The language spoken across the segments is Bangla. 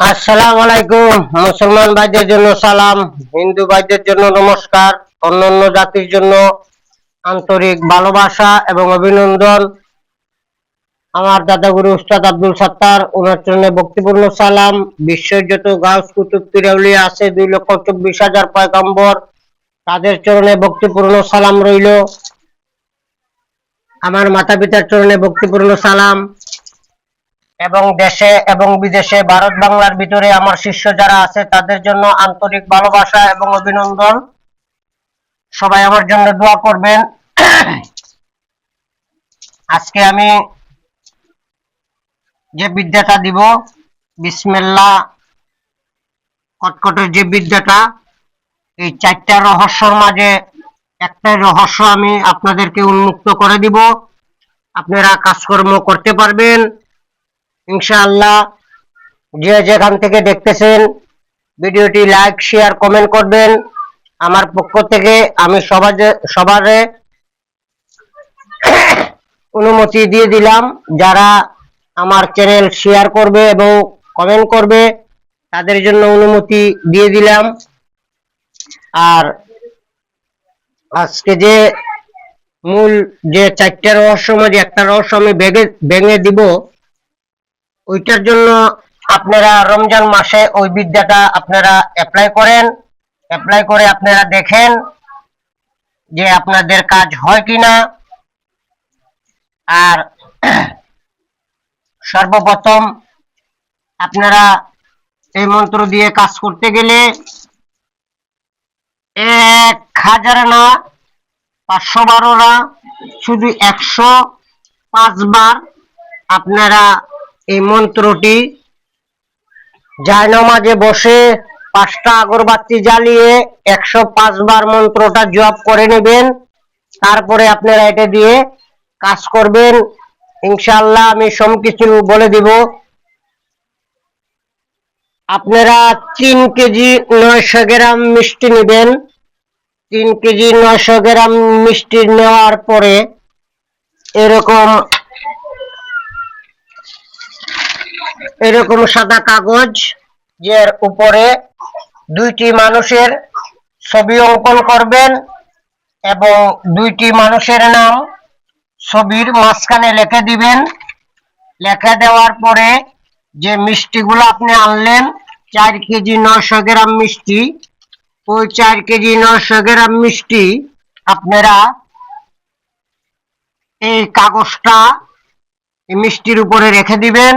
আসসালামু আলাইকুম। মুসলমান ভাইদের জন্য সালাম, হিন্দু ভাইদের জন্য নমস্কার, অন্যান্য জাতির জন্য আন্তরিক ভালোবাসা এবং অভিনন্দন। আমার দাদাগুরু উস্তাদ আব্দুল সাত্তার, ওনার জন্য ভক্তিপূর্ণ সালাম। বিশ্বের যত গাউস কুতুব পীর আউলিয়া আছে 2,24,000 পয়গম্বর, তাদের চরণে ভক্তিপূর্ণ সালাম রইল। আমার মাতা পিতার চরণে ভক্তিপূর্ণ সালাম। এবং দেশে এবং বিদেশে ভারত বাংলার ভিতরে আমার শিষ্য যারা আছে তাদের জন্য আন্তরিক ভালোবাসা এবং অভিনন্দন। সবাই আমার জন্য দোয়া করবেন। আজকে আমি যে বিদ্যাটা দিব, বিসমিল্লাহ কটকটের যে বিদ্যাটা, এই 4টা রহস্যর মাঝে একটা রহস্য আমি আপনাদেরকে উন্মুক্ত করে দিব। আপনারা কাজকর্ম করতে পারবেন ইনশাআল্লাহ। যে যেখান থেকে দেখতেছেন ভিডিওটি লাইক শেয়ার কমেন্ট করবেন। আমার পক্ষ থেকে আমি সবারে অনুমতি দিয়ে দিলাম, যারা আমার চ্যানেল শেয়ার করবে এবং কমেন্ট করবে তাদের জন্য অনুমতি দিয়ে দিলাম। আর আজকে যে মূল যে 4টা রহস্য মধ্যে একটা রহস্য আমি ভেঙে দিব, ওইটার জন্য আপনারা রমজান মাসে ওই বিদ্যাটা আপনারা অ্যাপ্লাই করেন। অ্যাপ্লাই করে আপনারা দেখেন যে আপনাদের কাজ হয় কিনা। আর সর্বপ্রথম আপনারা এই মন্ত্র দিয়ে কাজ করতে গেলে 1000 না, 512 না, শুধু 105 বার আপনারা এই মন্ত্রটি জায়নামাজে বসে 5টা আগরবাতি জ্বালিয়ে 105 বার মন্ত্রটা জপ করে নেবেন। তারপরে আপনারা এটা দিয়ে কাজ করবেন ইনশাআল্লাহ। আমি সবকিছু বলে দিব। আপনারা 3 কেজি 900 গ্রাম মিষ্টি নেবেন। 3 কেজি 900 গ্রাম মিষ্টি নেওয়ার পরে এরকম সাদা কাগজ, এর উপরে 2টি মানুষের ছবি অঙ্কন করবেন এবং 2টি মানুষের নাম ছবির মাঝখানে লিখে দিবেন। লিখে দেওয়ার পরে যে মিষ্টিগুলো আপনি আনলেন, 4 কেজি 900 গ্রাম মিষ্টি, ওই 4 কেজি 900 গ্রাম মিষ্টি আপনারা এই কাগজটা এই মিষ্টির উপরে রেখে দিবেন।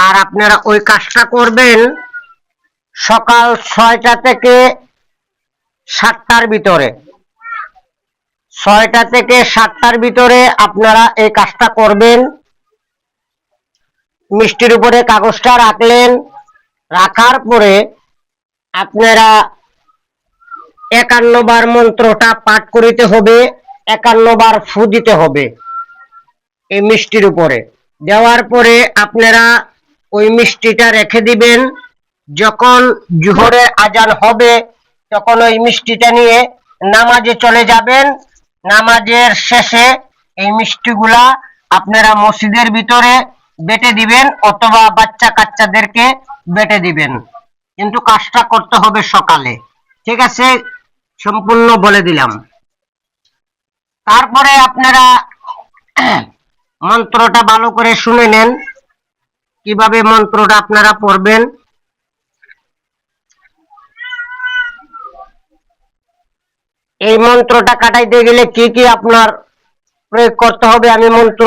আর আপনারা ওই কাজটা করবেন সকাল 6টা থেকে 7টার ভিতরে। 6টা থেকে 7টার ভিতরে আপনারা এই কাজটা করবেন। মিষ্টির উপরে কাগজটা রাখলেন। রাখার পরে আপনারা 51 বার মন্ত্রটা পাঠ করিতে হবে, 51 বার ফু দিতে হবে এই মিষ্টির উপরে। দেওয়ার পরে আপনারা ওই মিষ্টিটা রেখে দিবেন। যখন জোহরের আজান হবে তখন ওই মিষ্টিটা নিয়ে নামাজে চলে যাবেন। নামাজের শেষে এই মিষ্টিগুলা আপনারা মসজিদের ভিতরে বেটে দিবেন অথবা বাচ্চা কাচ্চাদেরকে বেটে দিবেন, কিন্তু কাজটা করতে হবে সকালে। ঠিক আছে, সম্পূর্ণ বলে দিলাম। তারপরে আপনারা মন্ত্রটা ভালো করে শুনে নেন কিভাবে মন্ত্রটা আপনারা পড়বেন। এই মন্ত্রটা কাটাইতে গেলে কি কি আপনার প্রয়োগ করতে হবে আমি মন্ত্র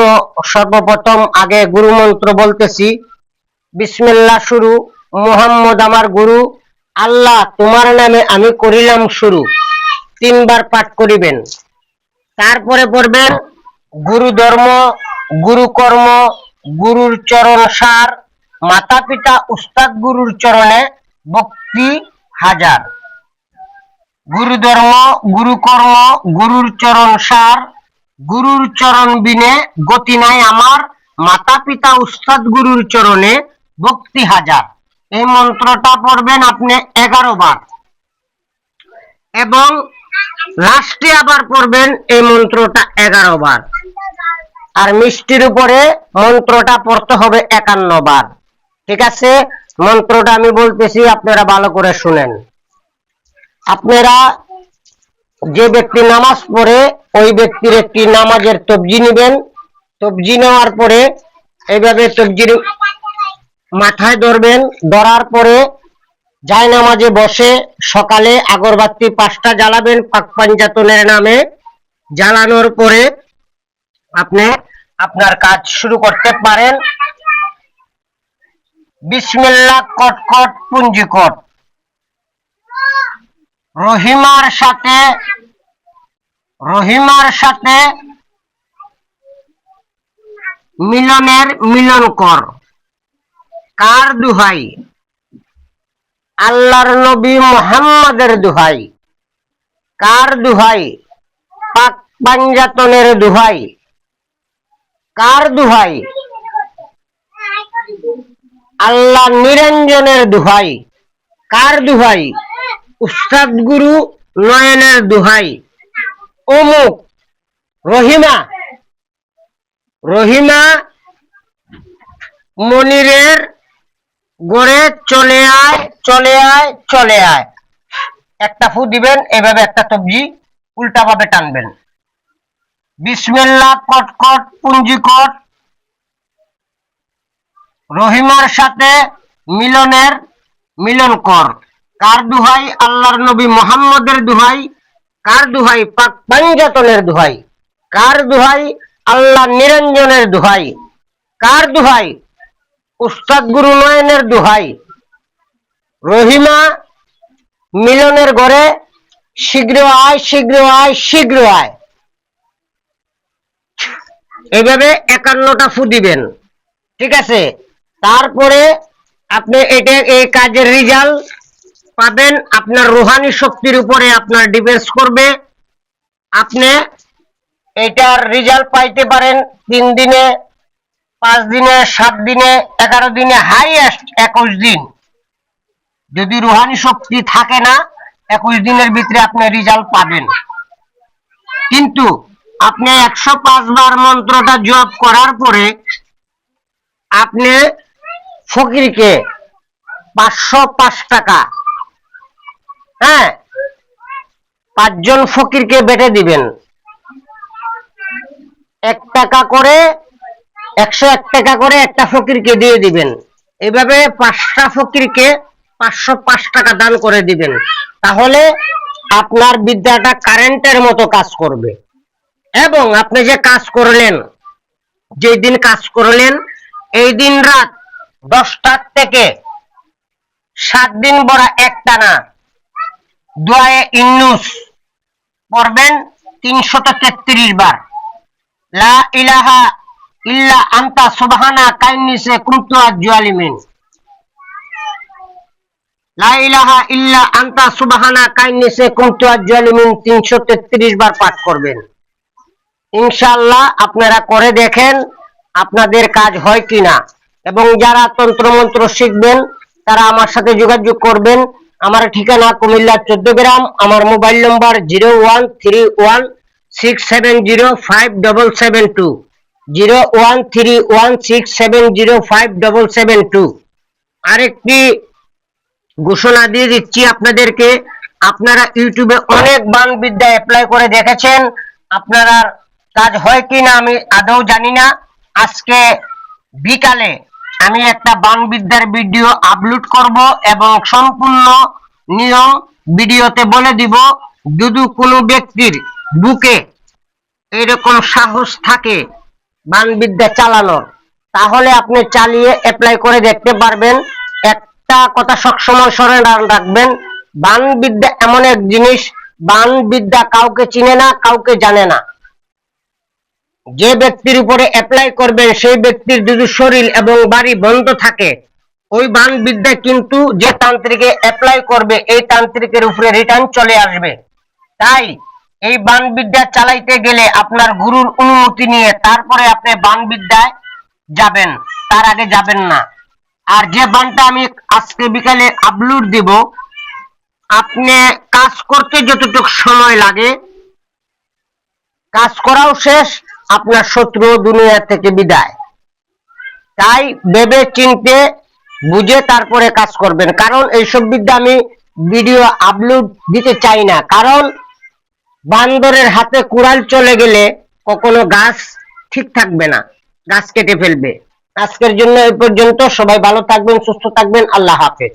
সর্বপ্রথম আগে গুরু মন্ত্র বলতেছি। বিসমিল্লাহ শুরু। মুহাম্মদ আমার গুরু, আল্লাহ তোমার নামে আমি করিলাম শুরু। 3 বার পাঠ করিবেন। তারপরে পড়বেন গুরু ধর্ম, গুরু কর্ম, গুরুর চরণ সার, মাতা পিতা উস্তাদ গুরুর চরণে ভক্তি হাজার। গুরু ধর্ম, গুরু কর্ম, গুরুর চরণ সার, গুরুর চরণ বিনে গতি নাই আমার, মাতা পিতা উস্তাদ গুরুর চরণে ভক্তি হাজার। এই মন্ত্রটা পড়বেন আপনি 11 বার এবং লাস্টে আবার পড়বেন এই মন্ত্রটা 11 বার। আর মিষ্টির উপরে মন্ত্রটা পড়তে হবে 51 বার। ঠিক আছে, মন্ত্রটা আমি বলতেছি, আপনারা ভালো করে শুনেন। আপনারা যে ব্যক্তি নামাজ পড়ে ওই ব্যক্তির একটি নামাজের তবজি নেবেন। তবজি নেওয়ার পরে এইভাবে তবজির মাথায় ধরবেন। ধরার পরে জায়নামাজে বসে সকালে আগরবাতি 5টা জ্বালাবেন পাক পাঞ্জাতনের নামে। জ্বালানোর পরে আপনি আপনার কাজ শুরু করতে পারেন। বিসমিল্লাহ কটকট পুঞ্জিকট। রহিমার সাথে মিলনের মিলন কর। কার দুহাই? আল্লাহর নবী মুহাম্মাদের দুহাই। কার দুহাই? পাক পাঞ্জাতনের দুহাই। কার দুহাই? আল্লাহ নিরঞ্জনের দুহাই। কার দুহাই? উস্তাদ গুরু নয়নের দুহাই। অমুক রহিমা মনিরের গড়ে চলে আয়। একটা ফু দিবেন, এভাবে একটা তবজি উল্টা ভাবে টানবেন। বিসমিল্লাহ কটকট পুঞ্জিকট। রহিমার সাথে মিলনের মিলন কর। কার দুহাই? আল্লাহর নবী মুহাম্মদের দুহাই। কার দুহাই? পাক পাঞ্জাতনের দুহাই। কার দুহাই? আল্লাহ নিরঞ্জনের দুহাই। কার দুহাই? উস্তাদ গুরু নয়নের দুহাই। রহিমা মিলনের ঘরে শীঘ্র আয়। এইভাবে 51টা ফু দিবেন, ঠিক আছে? তারপরে আপনি এই কাজের রেজাল্ট পাবেন। আপনার রুহানি শক্তির উপরে আপনার ডিপেন্ড করবে। আপনি এটার রেজাল্ট পাইতে পারেন 3 দিনে, 5 দিনে, 7 দিনে, 11 দিনে, হাইয়েস্ট 21 দিন। যদি রুহানি শক্তি থাকে না, 21 দিনের ভিতরে আপনি রেজাল্ট পাবেন। কিন্তু আপনি 105 বার মন্ত্রটা জপ করার পরে আপনি ফকিরকে 505 টাকা, 5 জন ফকিরকে বেটে দিবেন। 101 টাকা করে একটা ফকিরকে দিয়ে দিবেন। এভাবে 5টা ফকিরকে 505 টাকা দান করে দিবেন। তাহলে আপনার বিদ্যাটা কারেন্টের মতো কাজ করবে। এবং আপনি যে কাজ করলেন, যেই দিন কাজ করলেন, এই দিন রাত 10টা থেকে 7 দিন বড় একটানা দোয়ায়ে ইউনুস পড়বেন 333 বার। লা ইলাহা ইল্লা আনতা সুবহানাকা ইন্নী কুনতু মিনাজ জালিমিন। লা ইলাহা ইল্লা আনতা সুবহানাকা ইন্নী কুনতু মিনাজ জালিমিন 333 বার পাঠ করবেন। ইনশাআল্লাহ আপনারা করে দেখেন আপনাদের কাজ হয় কিনা। এবং যারা তন্ত্রমন্ত্র শিখবেন তারা আমার সাথে যোগাযোগ করবেন। আমার ঠিকানা কুমিল্লা 14 গ্রাম। আমার মোবাইল নম্বর 01316705772, 01316705772। আরেকটি ঘোষণা দিয়ে দিচ্ছি আপনাদেরকে, আপনারা ইউটিউবে অনেক বান বিদ্যা অ্যাপ্লাই করে দেখেছেন, আপনারা কাজ হয় কিনা আমি আদৌ জানি না। আজকে বিকালে আমি একটা বান বিদ্যার ভিডিও আপলোড করব এবং সম্পূর্ণ নিয়ম ভিডিওতে বলে দিব। যদি কোনো ব্যক্তির বুকে এরকম সাহস থাকে বান বিদ্যা চালানোর, তাহলে আপনি চালিয়ে অ্যাপ্লাই করে দেখতে পারবেন। একটা কথা সবসময় স্মরণ রাখবেন, বান বিদ্যা এমন এক জিনিস, বান বিদ্যা কাউকে চিনে না, কাউকে জানে না। যে ব্যক্তির উপরে অ্যাপ্লাই করবেন সেই ব্যক্তির যদি শরীর এবং বাড়ি বন্ধ থাকে, ওই বান বিদ্যা কিন্তু যে তান্ত্রিকে অ্যাপ্লাই করবে এই তান্ত্রিকের উপরে রিটার্ন চলে আসবে। তাই এই বান বিদ্যা চালাইতে গেলে আপনার গুরুর অনুমতি নিয়ে তারপরে আপনি বান বিদ্যায় যাবেন, তার আগে যাবেন না। আর যে বানটা আমি আজকে বিকালে আপলোড দিব, আপনি কাজ করতে যতটুকু সময় লাগে কাজ করাও শেষ, আপনার শত্রু দুনিয়া থেকে বিদায়। তাই ভেবে চিনতে বুঝে তারপরে কাজ করবেন, কারণ এইসব বিদ্যা আমি ভিডিও আপলোড দিতে চাই না, কারণ বান্দরের হাতে কুড়াল চলে গেলে কখনো গাছ ঠিক থাকবে না, গাছ কেটে ফেলবে। আজকের জন্য এই পর্যন্ত। সবাই ভালো থাকবেন, সুস্থ থাকবেন। আল্লাহ হাফেজ।